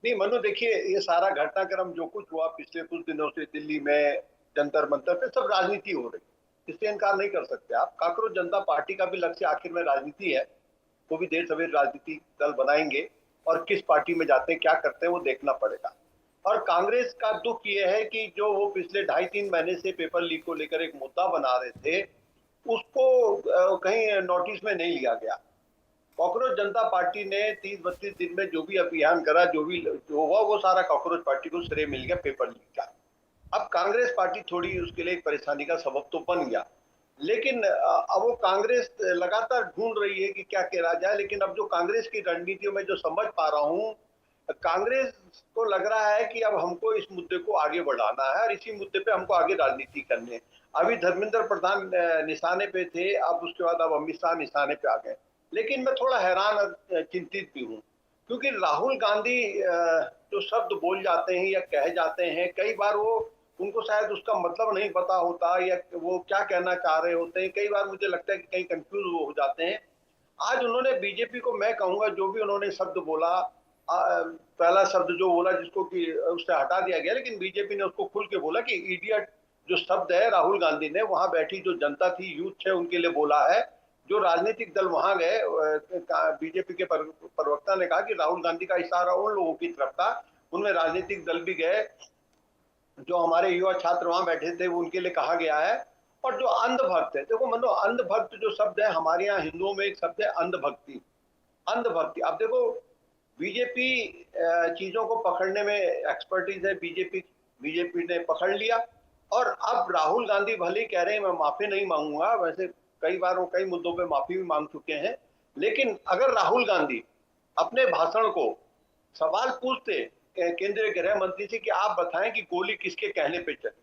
नहीं मनु, देखिए ये सारा घटनाक्रम जो कुछ हुआ पिछले कुछ दिनों से दिल्ली में जंतर मंतर पे, सब राजनीति हो रही है, इससे इनकार नहीं कर सकते आप। कांग्रेस जनता पार्टी का भी लक्ष्य आखिर में राजनीति है, वो भी देर सवेर राजनीतिक दल बनाएंगे और किस पार्टी में जाते हैं क्या करते हैं वो देखना पड़ेगा। और कांग्रेस का दुख ये है कि जो वो पिछले 2.5-3 महीने से पेपर लीक को लेकर एक मुद्दा बना रहे थे, उसको कहीं नोटिस में नहीं लिया गया। कांग्रेस जनता पार्टी ने 30-32 दिन में जो भी अभियान करा, जो हुआ वो सारा कांग्रेस पार्टी को श्रेय मिल गया पेपर लीक का। अब कांग्रेस पार्टी थोड़ी उसके लिए एक परेशानी का सबब तो बन गया, लेकिन अब वो कांग्रेस लगातार ढूंढ रही है कि क्या करा जाए। लेकिन अब जो कांग्रेस की रणनीतियों में जो समझ पा रहा हूँ, कांग्रेस को लग रहा है कि अब हमको इस मुद्दे को आगे बढ़ाना है और इसी मुद्दे पे हमको आगे राजनीति करनी है। अभी धर्मेंद्र प्रधान निशाने पे थे, अब उसके बाद अब अमित शाह निशाने पे आ गए। लेकिन मैं थोड़ा हैरान और चिंतित भी हूँ, क्योंकि राहुल गांधी जो शब्द बोल जाते हैं या कह जाते हैं, कई बार वो उनको शायद उसका मतलब नहीं पता होता या वो क्या कहना चाह रहे होते हैं। कई बार मुझे लगता है कि कहीं कंफ्यूज हो जाते हैं। आज उन्होंने बीजेपी को, मैं कहूंगा जो भी उन्होंने शब्द बोला, पहला शब्द जो बोला जिसको कि उससे हटा दिया गया, लेकिन बीजेपी ने उसको खुल के बोला कि इडियट जो शब्द है राहुल गांधी ने वहां बैठी जो जनता थी, यूथ है, उनके लिए बोला है। जो राजनीतिक दल वहां गए, बीजेपी के प्रवक्ता ने कहा कि राहुल गांधी का इशारा उन लोगों की तरफ था, उनमें राजनीतिक दल भी गए, जो हमारे युवा छात्र वहां बैठे थे वो उनके लिए कहा गया है। और जो अंधभक्त है, देखो मतलब अंधभक्त जो शब्द है, हमारे यहाँ हिंदुओं में एक शब्द है अंधभक्ति। अंधभक्ति, अब देखो बीजेपी चीजों को पकड़ने में एक्सपर्टीज है, बीजेपी ने पकड़ लिया। और अब राहुल गांधी भले ही कह रहे हैं मैं माफी नहीं मांगूंगा, वैसे कई बार वो कई मुद्दों पे माफी भी मांग चुके हैं, लेकिन अगर राहुल गांधी अपने भाषण को सवाल पूछते केंद्रीय गृह मंत्री से कि आप बताएं कि गोली किसके कहने पे चली,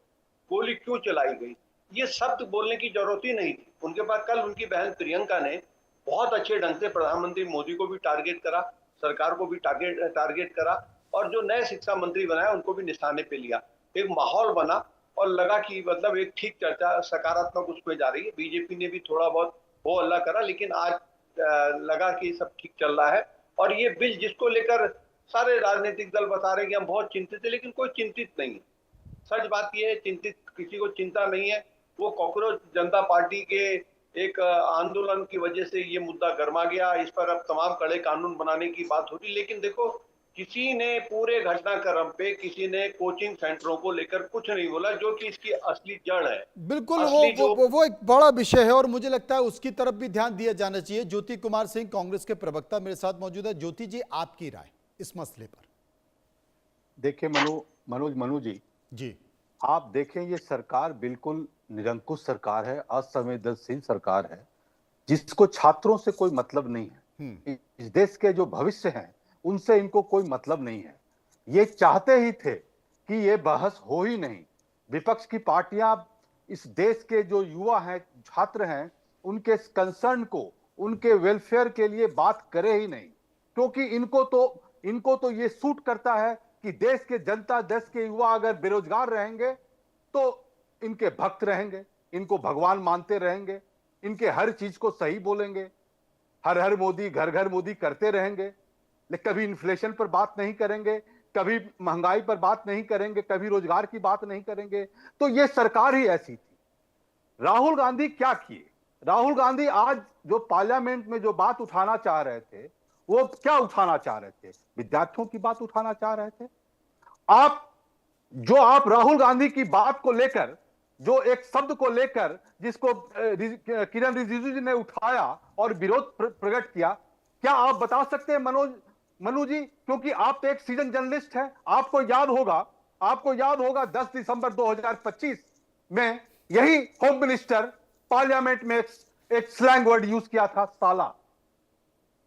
गोली क्यों चलाई गई, ये शब्द बोलने की जरूरत ही नहीं थी उनके पास। कल उनकी बहन प्रियंका ने बहुत अच्छे ढंग से प्रधानमंत्री मोदी को भी टारगेट करा, सरकार को भी टारगेट करा, और जो नए शिक्षा मंत्री बनाए उनको भी निशाने पे लिया। एक माहौल बना और लगा कि मतलब एक ठीक चर्चा सकारात्मक उसमें जा रही है। बीजेपी ने भी थोड़ा बहुत हो हल्ला करा, लेकिन आज लगा कि सब ठीक चल रहा है। और ये बिल जिसको लेकर सारे राजनीतिक दल बता रहे हैं कि हम बहुत चिंतित है, लेकिन कोई चिंतित नहीं है। सच बात यह है, चिंतित किसी को चिंता नहीं है। वो कांग्रेस जनता पार्टी के एक आंदोलन की वजह से ये मुद्दा गर्मा गया, इस पर अब तमाम कड़े कानून बनाने की बात हो रही। लेकिन देखो, किसी ने पूरे घटनाक्रम पे किसी ने कोचिंग सेंटरों को लेकर कुछ नहीं बोला, जो कि इसकी असली जड़ है। बिल्कुल, असली जो वो एक बड़ा विषय है और मुझे लगता है उसकी तरफ भी ध्यान दिया जाना चाहिए। ज्योति कुमार सिंह कांग्रेस के प्रवक्ता मेरे साथ मौजूद है। ज्योति जी, आपकी राय इस मसले पर? देखिए मनु जी, जी आप देखें ये सरकार बिल्कुल निरंकुश सरकार है, असंवेदनशील सरकार है, जिसको छात्रों से कोई मतलब नहीं है। इस देश के जो भविष्य हैं उनसे इनको कोई मतलब नहीं है। ये चाहते ही थे कि ये बहस हो ही नहीं। विपक्ष की पार्टियां इस देश के जो युवा हैं, छात्र हैं, उनके कंसर्न को, उनके वेलफेयर के लिए बात करे ही नहीं, क्योंकि इनको तो ये सूट करता है कि देश के जनता, देश के युवा अगर बेरोजगार रहेंगे तो इनके भक्त रहेंगे, इनको भगवान मानते रहेंगे, इनके हर चीज को सही बोलेंगे, हर हर मोदी, घर घर मोदी करते रहेंगे, लेकिन कभी इन्फ्लेशन पर बात नहीं करेंगे, कभी महंगाई पर बात नहीं करेंगे, कभी रोजगार की बात नहीं करेंगे। तो ये सरकार ही ऐसी थी। राहुल गांधी क्या किए? राहुल गांधी आज जो पार्लियामेंट में जो बात उठाना चाह रहे थे, वो क्या उठाना चाह रहे थे? विद्यार्थियों की बात उठाना चाह रहे थे। आप राहुल गांधी की बात को लेकर, जो एक शब्द को लेकर जिसको किरण रिजिजू जी ने उठाया और विरोध प्रकट किया, क्या आप बता सकते हैं मनु जी, क्योंकि आप तो एक सीजन जर्नलिस्ट हैं, आपको याद होगा 10 दिसंबर 2025 में यही होम मिनिस्टर पार्लियामेंट में एक स्लैंग वर्ड यूज किया था, साला।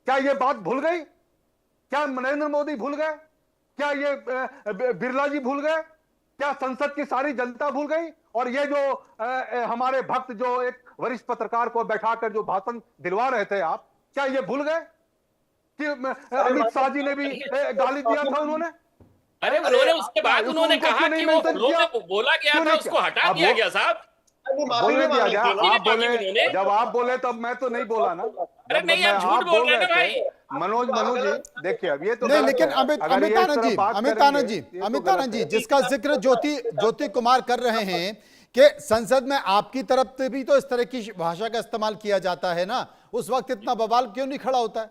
क्या यह बात भूल गई? क्या नरेंद्र मोदी भूल गए? क्या ये बिरला जी भूल गए? क्या संसद की सारी जनता भूल गई? और ये जो हमारे भक्त जो एक वरिष्ठ पत्रकार को बैठाकर जो भाषण दिलवा रहे थे आप, क्या ये भूल गए कि अमित शाह जी ने भी गाली दिया था उन्होंने? अरे उन्होंने उसके बाद उन्होंने कहा कि वो बोला गया था, उसको हटा दिया गया साहब। बोलने दिया गया। आप बोले, जब आप बोले तब मैं तो नहीं बोला ना। अरे नहीं, आप झूठ बोल रहे हैं ना भाई। मनोज जी देखिए, अब ये तो नहीं, गलत लेकिन है। अमित अगर ये इस आनंद तरह जी, बात अमित करेंगे, आनंद जी, ये तो अमित गलत आनंद जी, है। जिसका जिक्र ज्योति कुमार कर रहे हैं कि संसद में आपकी तरफ से भी तो इस तरह की भाषा का इस्तेमाल किया जाता है ना, उस वक्त इतना बवाल क्यों नहीं खड़ा होता है?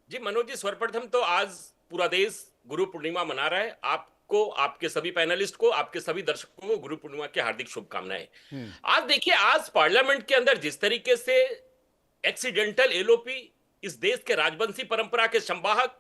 जी मनोज जी, सर्वप्रथम तो आज पूरा देश गुरु पूर्णिमा मना रहा है। आपको, आपके सभी पैनलिस्ट को, आपके सभी दर्शकों को गुरु पूर्णिमा की हार्दिक शुभकामनाएं। आज देखिए, आज पार्लियामेंट के अंदर जिस तरीके से एक्सीडेंटल एलओपी, इस देश के राजवंशी परंपरा के संवाहक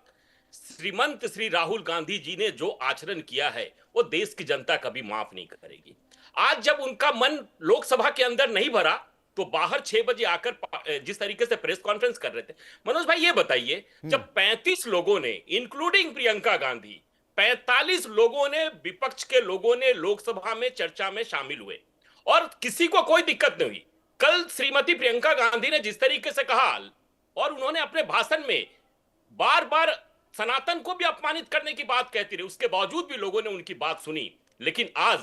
श्रीमंत श्री राहुल गांधी जी ने जो आचरण किया है, वो देश की जनता कभी माफ नहीं करेगी। आज जब उनका मन लोकसभा के अंदर नहीं भरा, तो बाहर 6 बजे आकर जिस तरीके से प्रेस कॉन्फ्रेंस कर रहे थे। मनोज भाई, ये बताइए, जब 35 लोगों ने, इंक्लूडिंग प्रियंका गांधी, 45 लोगों ने, विपक्ष के लोगों ने लोकसभा में चर्चा में शामिल हुए और किसी को कोई दिक्कत नहीं हुई। कल श्रीमती प्रियंका गांधी ने जिस तरीके से कहा, और उन्होंने अपने भाषण में बार बार सनातन को भी अपमानित करने की बात कहती रही, उसके बावजूद भी लोगों ने उनकी बात सुनी। लेकिन आज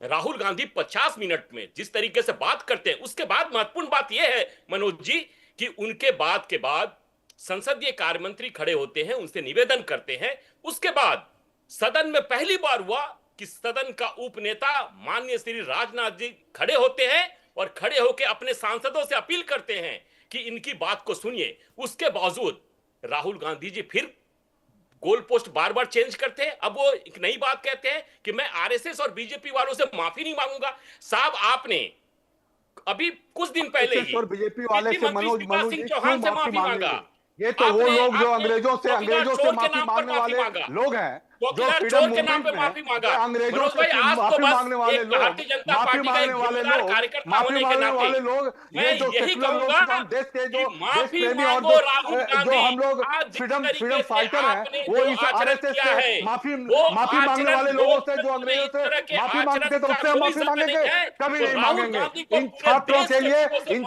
राहुल गांधी 50 मिनट में जिस तरीके से बात करते हैं, उसके बाद महत्वपूर्ण बात यह है मनोज जी कि उनके बाद के बाद संसदीय कार्य मंत्री खड़े होते हैं, उनसे निवेदन करते हैं। उसके बाद सदन में पहली बार हुआ कि सदन का उपनेता माननीय श्री राजनाथ जी खड़े होते हैं और खड़े होकर अपने सांसदों से अपील करते हैं कि इनकी बात को सुनिए। उसके बावजूद राहुल गांधी जी फिर गोल पोस्ट बार बार चेंज करते हैं। अब वो एक नई बात कहते हैं कि मैं आरएसएस और बीजेपी वालों से माफी नहीं मांगूंगा। साहब, आपने अभी कुछ दिन पहले ही और बीजेपी वाले से मनोज सिंह चौहान से माफी मांगा। ये तो वो लोग जो अंग्रेजों से माफी मांगने वाले लोग हैं, जो चोर के नाम पे माफी मांगा। अंग्रेजों से माफी मांगने वाले लोग, माफी मांगने वाले लोग, माफी मांगने वाले लोग, ये जो सेकुलर लोग, हम देश के जो देश प्रेमी और जो हम लोग फ्रीडम फाइटर हैं, वो इस आरएसएस से माफी मांगने वाले लोगों से, जो अंग्रेजों से माफी मांगते, तो उससे हम माफी मांगेंगे? कभी नहीं मांगेंगे। इन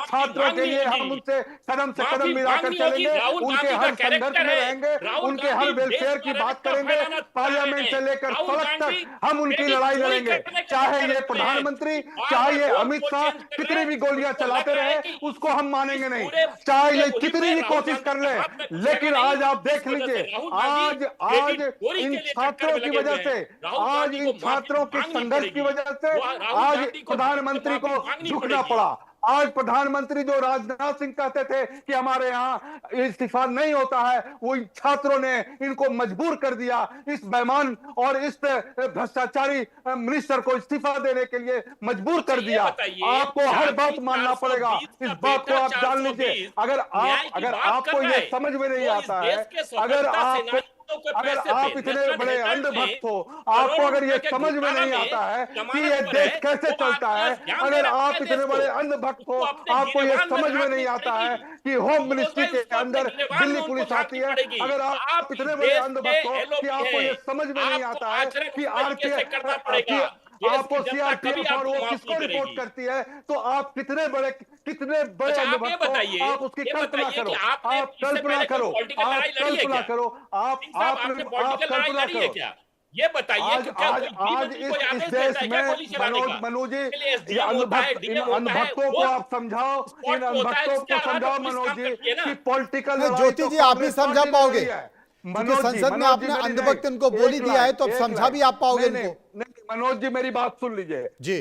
छात्रों के लिए हम उनसे कदम से कदम मिलाकर चलेंगे, उनके हर संघर्ष में रहेंगे, उनके हर वेलफेयर की बात करेंगे, पार्लियामेंट से लेकर सड़क तक हम उनकी लड़ाई लड़ेंगे। चाहे ये प्रधानमंत्री, चाहे ये अमित शाह कितनी भी गोलियां चलाते रहे, उसको हम मानेंगे नहीं। चाहे ये कितनी भी कोशिश कर ले, लेकिन आज आप देख लीजिए, आज इन छात्रों की वजह से, आज इन छात्रों के संघर्ष की वजह से आज प्रधानमंत्री को झुकना पड़ा। आज प्रधानमंत्री जो राजनाथ सिंह कहते थे कि हमारे यहाँ इस्तीफा नहीं होता है, वो इन छात्रों ने इनको मजबूर कर दिया, इस बेईमान और इस भ्रष्टाचारी मिनिस्टर को इस्तीफा देने के लिए मजबूर कर दिया। आपको हर बात मानना पड़ेगा, इस बात को आप जान लीजिए। अगर आपको ये समझ में नहीं आता है, अगर आप इतने बड़े अंधभक्त हो, आपको अगर ये समझ में नहीं आता है कि ये देश कैसे चलता है, अगर आप इतने बड़े अंधभक्त हो, आपको ये समझ में नहीं आता है कि होम मिनिस्ट्री के अंदर दिल्ली पुलिस आती है, अगर आप इतने बड़े अंधभक्त हो कि आपको ये समझ में नहीं आता है कि आपको सीआरपीएफ और वो किसको रिपोर्ट करती है, तो आप कितने बड़े अंधभक्त हो, आप उसकी कल्पना करो, आप कल्पना करो, आप कल्पना करो, आप कल्पना करो। ये बताइए, आज इस देश में मनोज जी, अंधभक्तों को आप समझाओ, इन अंधभक्तों को समझाओ मनोज जी कि पॉलिटिकल ज्योति जी आप ही समझा पाओगे, क्योंकि संसद में आपने अंधभक्त इनको बोली दिया है, तो अब समझा भी आप पाओगे इनको। नहीं, मनोज जी मेरी बात सुन लीजिए जी।